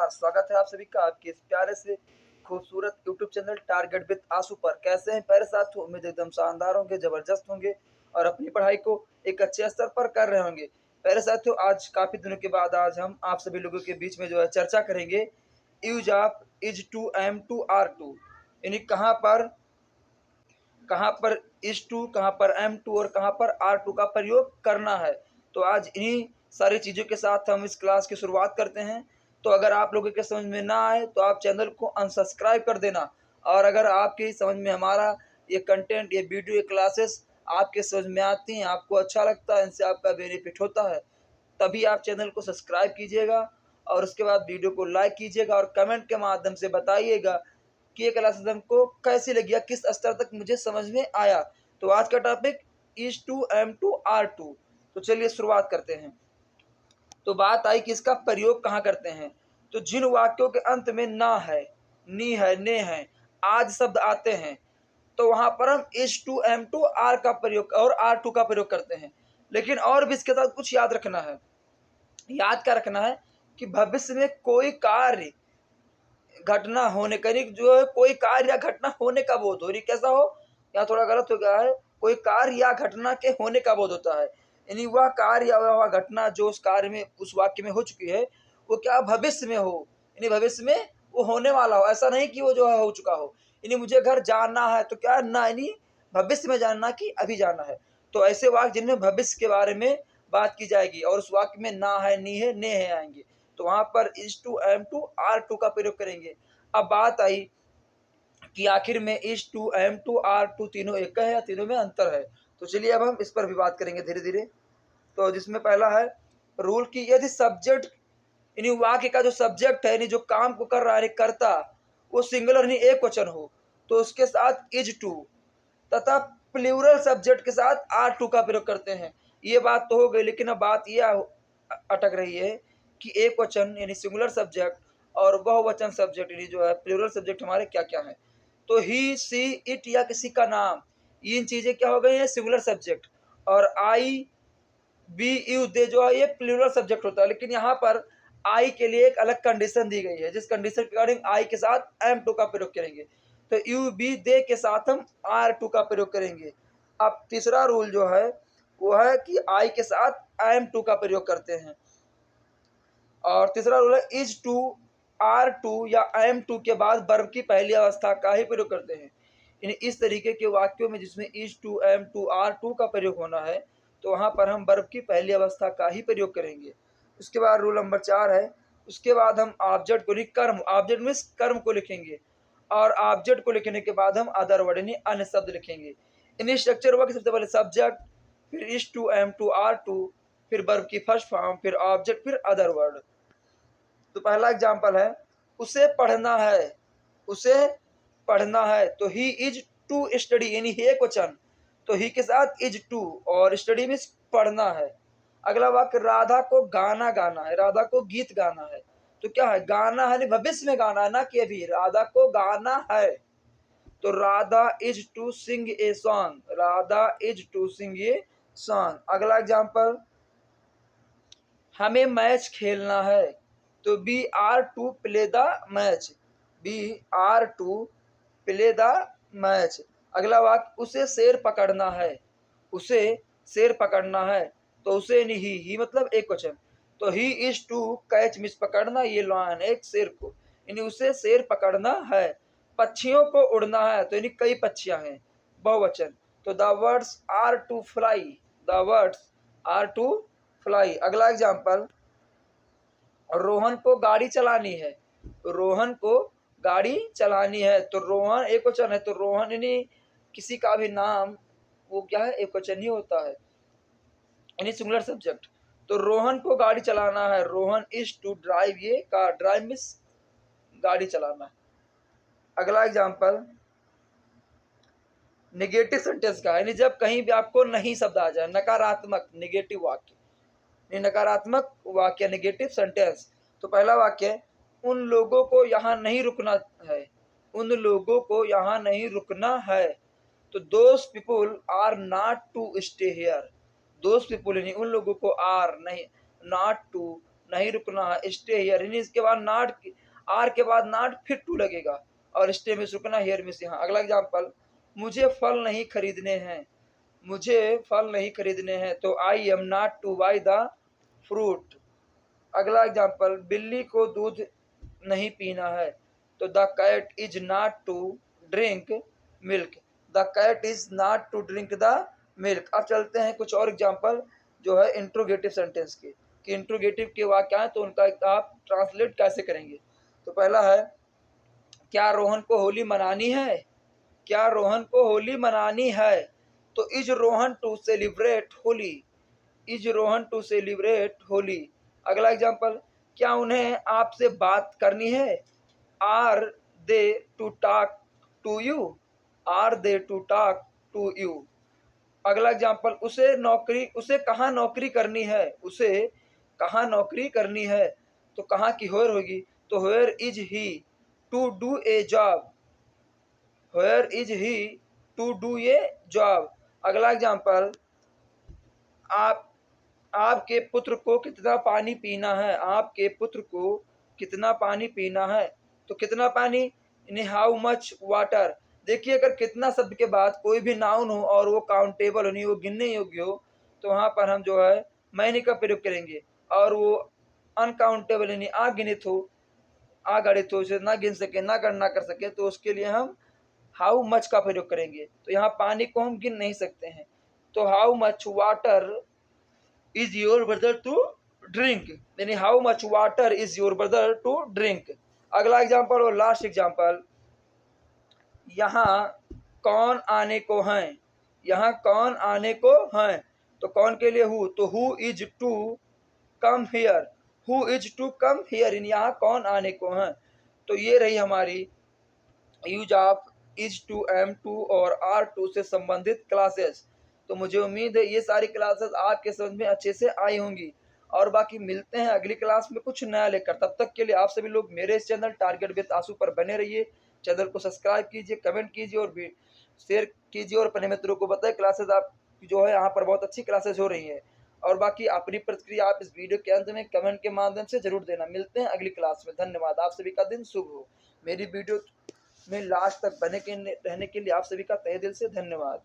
स्वागत है आप सभी का आपके इस प्यारे से खूबसूरत यूट्यूब चैनल टारगेट विद आंसू पर। कैसे हैं प्यारे साथियों? उम्मीद एकदम शानदार होंगे, जबरदस्त होंगे और अपनी पढ़ाई को एक अच्छे स्तर पर कर रहे होंगे। प्यारे साथियों, आज काफी दिनों के बाद आज हम आप सभी लोगों के बीच में जो है चर्चा करेंगे use of is to am to are to, यानी कहाँ पर इज टू, कहाँ पर एम टू और कहाँ पर आर टू का प्रयोग करना है। तो आज इन्हीं सारी चीज़ों के साथ हम इस क्लास की शुरुआत करते हैं। तो अगर आप लोगों के समझ में ना आए तो आप चैनल को अनसब्सक्राइब कर देना, और अगर आपकी समझ में हमारा ये कंटेंट, ये वीडियो, ये क्लासेस आपके समझ में आती हैं, आपको अच्छा लगता है, इनसे आपका बेनिफिट होता है, तभी आप चैनल को सब्सक्राइब कीजिएगा और उसके बाद वीडियो को लाइक कीजिएगा और कमेंट के माध्यम से बताइएगा कि ये क्लासेस हमको कैसी लगी या किस स्तर तक मुझे समझ में आया। तो आज का topic is to am to are to. तो चलिए शुरुआत करते हैं। तो बात आई कि इसका प्रयोग कहाँ करते हैं। तो जिन वाक्यों के अंत में ना है, नी है, ने है, आज शब्द आते हैं, तो वहां पर हम is to am to are का प्रयोग और आर टू का प्रयोग करते हैं। लेकिन और भी इसके साथ कुछ याद रखना है। याद क्या रखना है कि भविष्य में कोई कार्य घटना होने का, जो है कोई कार्य या घटना होने का बोध हो, कैसा हो, यहाँ थोड़ा गलत हो गया है, कोई कार्य या घटना के होने का बोध होता है, यानी वह कार्य या वह घटना जो उस कार्य में, उस वाक्य में हो चुकी है, वो क्या भविष्य में हो, यानी भविष्य में वो होने वाला हो। ऐसा नहीं कि वो जो है हो चुका हो। यानी मुझे घर जाना है तो क्या ना, यानी भविष्य में जानना कि अभी जाना है। तो ऐसे वाक्य जिनमें भविष्य के बारे में बात की जाएगी और उस वाक्य में ना है, नी है, ने है आएंगे, तो वहां पर is to am to are to का प्रयोग करेंगे। अब बात आई कि आखिर में is to am to are to तीनों एक है या तीनों में अंतर है। तो चलिए अब हम इस पर भी बात करेंगे धीरे धीरे। तो जिसमें पहला है रूल की, यदि सब्जेक्ट, यानी वाक्य का जो सब्जेक्ट है, यानी जो काम को कर रहा है, करता, वो सिंगुलर यानी एक वचन हो, तो उसके साथ इज टू, तथा प्लूरल सब्जेक्ट के साथ आर टू का प्रयोग करते हैं। ये बात तो हो गई, लेकिन अब बात यह अटक रही है कि एक वचन यानी सिंगुलर सब्जेक्ट और बहुवचन सब्जेक्ट यानी जो है प्लूरल सब्जेक्ट हमारे क्या क्या है। तो ही, सी, इट या किसी का नाम, इन चीजें क्या हो गई है, सिंगुलर सब्जेक्ट। और आई, बी, यू, दे जो है ये प्लूरल सब्जेक्ट होता है। लेकिन यहाँ पर आई के लिए एक अलग कंडीशन दी गई है, जिस कंडीशन के अकॉर्डिंग आई के साथ एम टू का प्रयोग करेंगे। तो यू, बी, दे के साथ हम आर टू का प्रयोग करेंगे। अब तीसरा रूल जो है वो है कि आई के साथ एम टू का प्रयोग करते हैं। और तीसरा रूल है इज टू, आर टू या एम टू के बाद वर्ब की पहली अवस्था का ही प्रयोग करते हैं। यानी इस तरीके के वाक्यों में जिसमें is to, am to, are to का प्रयोग होना है, तो वहां पर हम वर्ब की पहली अवस्था का ही प्रयोग करेंगे। उसके बाद रूल नंबर 4 है, उसके बाद हम ऑब्जेक्ट को, कर्म, ऑब्जेक्ट मीन्स कर्म को लिखेंगे, और ऑब्जेक्ट को लिखने के बाद हम अदर वर्ड यानी अन्य शब्द लिखेंगे। इन स्ट्रक्चर हुआ कि सबसे पहले सब्जेक्ट, फिर is to, am to, are to, फिर वर्ब की फर्स्ट फॉर्म, फिर ऑब्जेक्ट, फिर अदर वर्ड। तो पहला एग्जांपल है, उसे पढ़ना है, उसे पढ़ना है, तो ही इज टू स्टडी, यानी ही एक वचन, तो ही के साथ इज टू और स्टडी मीन्स पढ़ना है। अगला वाक्य, राधा को गाना गाना है, राधा को गीत गाना है, तो क्या है, गाना है, भविष्य में गाना है, ना कि अभी, राधा को गाना है, तो Radha is to sing a song, Radha is to sing a song. अगला एग्जांपल, हमें मैच खेलना है, तो we are to play the match, we are to play the match. अगला वाक्य, उसे शेर पकड़ना है, उसे शेर पकड़ना है, तो उसे नहीं, ही मतलब एक वचन, तो he is to catch miss पकड़ना ये लॉयन, एक शेर को, यानी उसे शेर पकड़ना है। पक्षियों को उड़ना है, तो यानी कई पक्षियां हैं, बहुवचन, तो the birds are to fly, the birds are to fly. अगला एग्जांपल, रोहन को गाड़ी चलानी है, रोहन को गाड़ी चलानी है, तो रोहन एक वचन है, तो रोहन यानी किसी का भी नाम, वो क्या है, एक वचन ही होता है, यानी सिंगुलर सब्जेक्ट। तो रोहन को गाड़ी चलाना है, रोहन इज टू ड्राइव ये कार, ड्राइव मीन्स गाड़ी चलाना। अगला एग्जांपल, नेगेटिव सेंटेंस का, यानी जब कहीं भी आपको नहीं शब्द आ जाए, नकारात्मक, नेगेटिव वाक्य, नकारात्मक वाक्य, नेगेटिव सेंटेंस। तो पहला वाक्य, उन लोगों को यहाँ नहीं रुकना है, उन लोगों को यहाँ नहीं रुकना है, तो those people are not to stay here, those people यानी उन लोगों को, आर नहीं, नॉट टू नहीं रुकना है, स्टे हियर। यानी इसके बाद नॉट, आर के बाद नॉट फिर टू लगेगा और स्टे में रुकना, हियर में से यहाँ। अगला एग्जाम्पल, मुझे फल नहीं खरीदने हैं, मुझे फल नहीं खरीदने हैं, तो I am not to buy the fruit. अगला एग्जाम्पल, बिल्ली को दूध नहीं पीना है, तो the cat is not to drink milk, the cat is not to drink the milk. अब चलते हैं कुछ और एग्जाम्पल जो है इंट्रोगेटिव सेंटेंस के, कि इंट्रोगेटिव के वाक्य हैं तो उनका आप ट्रांसलेट कैसे करेंगे। तो पहला है, क्या रोहन को होली मनानी है, क्या रोहन को होली मनानी है, तो is Rohan to celebrate Holi, is Rohan to celebrate Holi. अगला एग्जाम्पल, क्या उन्हें आपसे बात करनी है, are they to talk to you, are they to talk to you. अगला एग्जाम्पल, उसे नौकरी, उसे कहाँ नौकरी करनी है, उसे कहाँ नौकरी करनी है, तो कहाँ की होयर होगी, तो where is he to do a job, where is he to do a job. अगला एग्जाम्पल, आप आपके पुत्र को कितना पानी पीना है, आपके पुत्र को कितना पानी पीना है, तो कितना पानी, यानी हाउ मच वाटर। देखिए अगर कितना शब्द के बाद कोई भी नाउन हो और वो काउंटेबल हो, नहीं वो गिनने योग्य हो, तो वहाँ पर हम जो है मैनी का प्रयोग करेंगे, और वो अनकाउंटेबल यानी अगिनित हो, अगणित हो, उसे ना गिन सके, ना गणना कर सके, तो उसके लिए हम हाउ मच का प्रयोग करेंगे। तो यहाँ पानी को हम गिन नहीं सकते हैं, तो how much water is your brother to drink, यानी how much water is your brother to drink. अगला एग्जाम्पल और लास्ट एग्जाम्पल, यहाँ कौन आने को हैं, यहाँ कौन आने को हैं, तो कौन के लिए हु, तो who is to come here, who is to come here, यहाँ कौन आने को हैं। तो ये रही हमारी use of is to, am to और आर टू से संबंधित क्लासेस। तो मुझे उम्मीद है ये सारी क्लासेस आपके समझ में अच्छे से आई होंगी, और बाकी मिलते हैं अगली क्लास में कुछ नया लेकर। तब तक के लिए आप सभी लोग मेरे इस चैनल टारगेट विद आंसू पर बने रहिए। चैनल को सब्सक्राइब कीजिए, कमेंट कीजिए और शेयर कीजिए, और अपने मित्रों को बताएं क्लासेस आप जो है यहाँ पर बहुत अच्छी क्लासेस हो रही है। और बाकी अपनी प्रतिक्रिया आप इस वीडियो के अंत में कमेंट के माध्यम से जरूर देना। मिलते हैं अगली क्लास में, धन्यवाद। आप सभी का दिन शुभ हो। मेरी वीडियो में लास्ट तक बने के रहने के लिए आप सभी का तहे दिल से धन्यवाद।